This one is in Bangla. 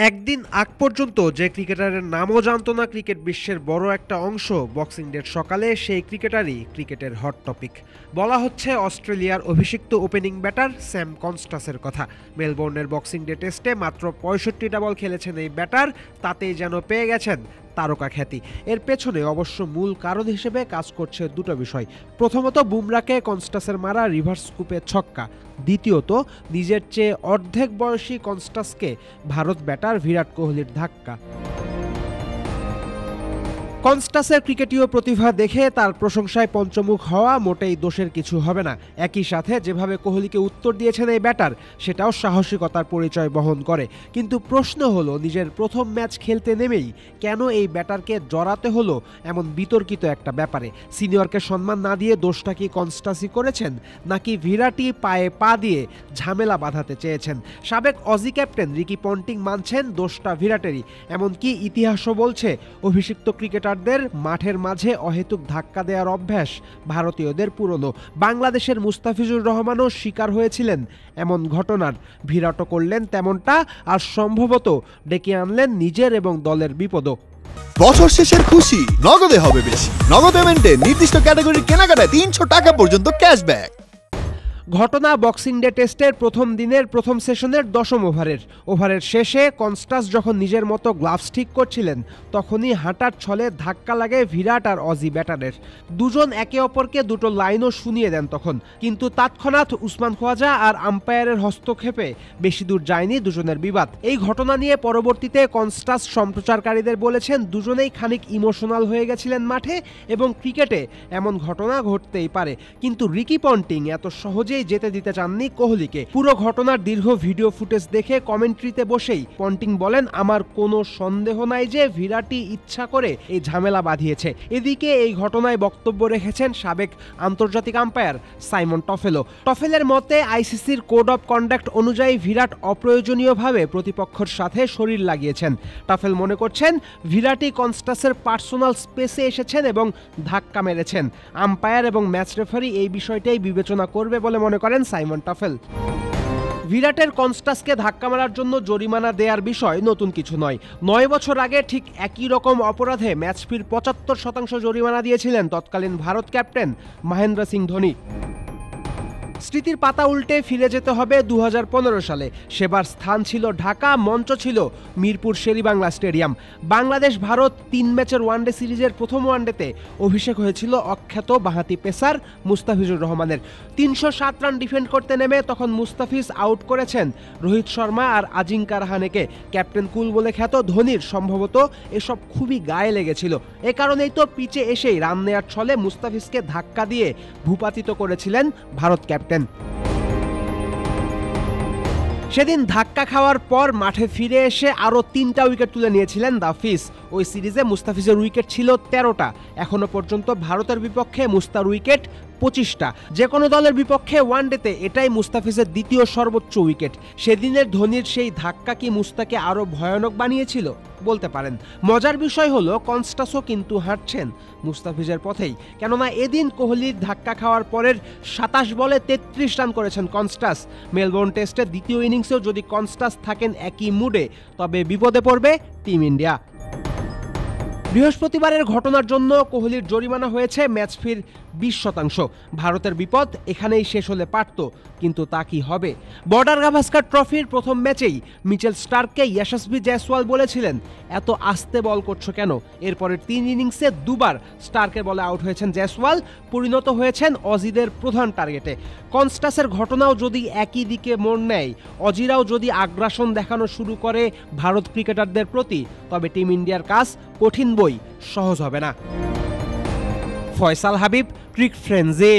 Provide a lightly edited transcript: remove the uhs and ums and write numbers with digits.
একদিন আগ পর্যন্ত যে ক্রিকেটারের নামও জানত না ক্রিকেট বিশ্বের বড় একটা অংশ, বক্সিং ডের সকালে সেই ক্রিকেটারই ক্রিকেটের হট টপিক। বলা হচ্ছে অস্ট্রেলিয়ার অভিষিক্ত ওপেনিং ব্যাটার স্যাম কনস্টাসের কথা। মেলবোর্নের বক্সিং ডে টেস্টে মাত্র 65টা বল খেলেছেন এই ব্যাটার, তাতেই যেন পেয়ে গেছেন তারকা খ্যাতি। এর পেছনে অবশ্য মূল কারণ হিসেবে কাজ করছে দুটো বিষয়। প্রথমত, বুমরাকে কনস্টাসের মারা রিভার্স স্কুপের ছক্কা। দ্বিতীয়ত, নিজের চেয়ে অর্ধেক বয়সী কনস্টাসকে ভারত ব্যাটার বিরাট কোহলির ধাক্কা। কনস্টাসের ক্রিকেটীয় প্রতিভা দেখে তার প্রশংসায় পঞ্চমুখ হওয়া মোটেই দোষের কিছু হবে না। একই সাথে যেভাবে কোহলিকে উত্তর দিয়েছেন এই ব্যাটার, সেটাও সাহসিকতার পরিচয় বহন করে। কিন্তু প্রশ্ন হলো, নিজের প্রথম ম্যাচ খেলতে নেমেই কেন এই ব্যাটারকে জড়াতে হলো এমন বিতর্কিত একটা ব্যাপারে? সিনিয়রকে সম্মান না দিয়ে দোষটা কি কনস্টাসই করেছেন, নাকি বিরাটই পায়ে পা দিয়ে ঝামেলা বাঁধাতে চেয়েছেন? সাবেক অজি ক্যাপ্টেন রিকি পন্টিং মানছেন দোষটা বিরাটেরই। এমনকি ইতিহাসও বলছে অভিষিক্ত ক্রিকেটার মাঠের মাঝে অহেতুক ধাক্কা দেওয়ার অভ্যাস ভারতীয়দের পুরনো। বাংলাদেশের মুস্তাফিজুর রহমানও শিকার হয়েছিলেন এমন ঘটনার। বিরাটও করলেন তেমনটা, আর সম্ভবত ডেকে আনলেন নিজের এবং দলের বিপদও। বছর শেষের খুশি নগদে হবে বেশি। নগদ পেমেন্টে নির্দিষ্ট ক্যাটাগরির কেনাকাটায় 300 টাকা পর্যন্ত ক্যাশব্যাক। ঘটনা বক্সিং ডে টেস্টের প্রথম দিনের প্রথম সেশনের 10ম ওভারের শেষে কনস্টাস যখন নিজের মতো গ্লাভস ঠিক করছিলেন, তখনই হাঁটার ছলে ধাক্কা লাগে বিরাট আর অজি ব্যাটারের। দুজন একে অপরকে দুটো লাইনও শুনিয়ে দেন তখন, কিন্তু তৎক্ষণাৎ উসমান খোয়াজা আর আম্পায়ারের হস্তক্ষেপে বেশি দূর যায়নি দুজনের বিবাদ। এই ঘটনা নিয়ে পরবর্তীতে কনস্টাস সম্প্রচারকারীদের বলেছেন দুজনেই খানিক ইমোশনাল হয়ে গেছিলেন মাঠে, এবং ক্রিকেটে এমন ঘটনা ঘটতেই পারে। কিন্তু রিকি পন্টিং এত সহজে যেতে দিতে চাননি কোহলিকে। পুরো ঘটনার দীর্ঘ ভিডিও ফুটেজ দেখে কমেন্ট্রিতে বসেই পন্টিং বলেন, আমার কোনো সন্দেহ নাই যে বিরাটই ইচ্ছা করে এই ঝামেলা বাঁধিয়েছে। এদিকে এই ঘটনায় বক্তব্য রেখেছেন সাবেক আন্তর্জাতিক আম্পায়ার সাইমন টফেলের মতে আইসিসির কোড অফ কন্ডাক্ট অনুযায়ী বিরাট অপ্রয়োজনীয়ভাবে প্রতিপক্ষের সাথে শরীর লাগিয়েছেন। টফেল মনে করছেন বিরাটই কনস্টাসের পার্সোনাল স্পেসে এসেছেন এবং ধাক্কা মেরেছেন। আম্পায়ার এবং ম্যাচ রেফারি এই বিষয়টাই বিবেচনা করবে বলে মনে করেন সাইমন টফেল। বিরাটের কনস্টাসকে ধাক্কা মারার জন্য জরিমানা দেওয়ার বিষয় নতুন কিছু নয়। 9 বছর আগে ঠিক একই রকম অপরাধে ম্যাচ ফির 75% জরিমানা দিয়েছিলেন তৎকালীন ভারত ক্যাপ্টেন মহেন্দ্র সিং ধোনি। স্মৃতির পাতা উল্টে ফিরে যেতে হবে 2015 সালে। সেবার স্থান ছিল ঢাকা, মঞ্চ ছিল মিরপুর শেরেবাংলা স্টেডিয়াম। বাংলাদেশ ভারত 3 ম্যাচের ওয়ানডে সিরিজের প্রথম ওয়ানডেতে অভিষেক হয়েছিল অখ্যাত বাঁহাতি পেসার মুস্তাফিজুর রহমানের। 307 রান ডিফেন্ড করতে নেমে তখন মুস্তাফিজ আউট করেছেন রোহিত শর্মা আর আজিঙ্কা রাহানেকে। ক্যাপ্টেন কুল বলে খ্যাত ধোনির সম্ভবত এসব খুবই গায়ে লেগেছিল। এ কারণেই তো পিচে এসেই রান নেয়ার ছলে মুস্তাফিজকে ধাক্কা দিয়ে ভূপাতিত করেছিলেন ভারত ক্যাপ্টেন। সেদিন ধাক্কা খাওয়ার পর মাঠে ফিরে এসে আরও 3টা উইকেট তুলে নিয়েছিলেন দাফিজ। ওই সিরিজে মুস্তাফিজের উইকেট ছিল 13টা। এখনো পর্যন্ত ভারতের বিপক্ষে মুস্তার উইকেট 25টা। যে কোনো দলের বিপক্ষে ওয়ানডেতে এটাই মুস্তাফিজের দ্বিতীয় সর্বোচ্চ উইকেট। সেদিনের ধোনির সেই ধাক্কা কি মুস্তাকে আরও ভয়ানক বানিয়েছিল? বলতে পারেন। মজার বিষয় হলো কনস্টাসও কিন্তু হাঁটছেন মুস্তাফিজের পথেই। কেননা এদিন কোহলির ধাক্কা খাওয়ার পরের 27 বলে 33 রান করেছেন কনস্টাস। মেলবোর্ন টেস্টের দ্বিতীয় ইনিংসেও যদি কনস্টাস থাকেন একই মুডে, তবে বিপদে পড়বে টিম ইন্ডিয়া। বৃহস্পতিবারের ঘটনার জন্য কোহলির জরিমানা হয়েছে ম্যাচ ফির 20%। ভারতের বিপদ এখানেই শেষ হলে পারত, কিন্তু তা কি হবে? বর্ডার গাভাস্কার ট্রফির প্রথম ম্যাচেই মিচেল স্টার্ককে যশস্বী জয়সওয়াল বলেছিলেন, এত আস্তে বল করছো কেন? এরপরের 3 ইনিংসে 2বার স্টার্কের বলে আউট হয়েছেন জয়সওয়াল, পরিণত হয়েছেন অজিদের প্রধান টার্গেটে। কনস্টাসের ঘটনাও যদি একই দিকে মোড় নেয়, অজিরাও যদি আগ্রাসন দেখানো শুরু করে ভারত ক্রিকেটারদের প্রতি, তবে টিম ইন্ডিয়ার কাজ কঠিন বই সহজ হবে না। ফয়সাল হাবিব, ক্রিক ফ্রেন্ডজি।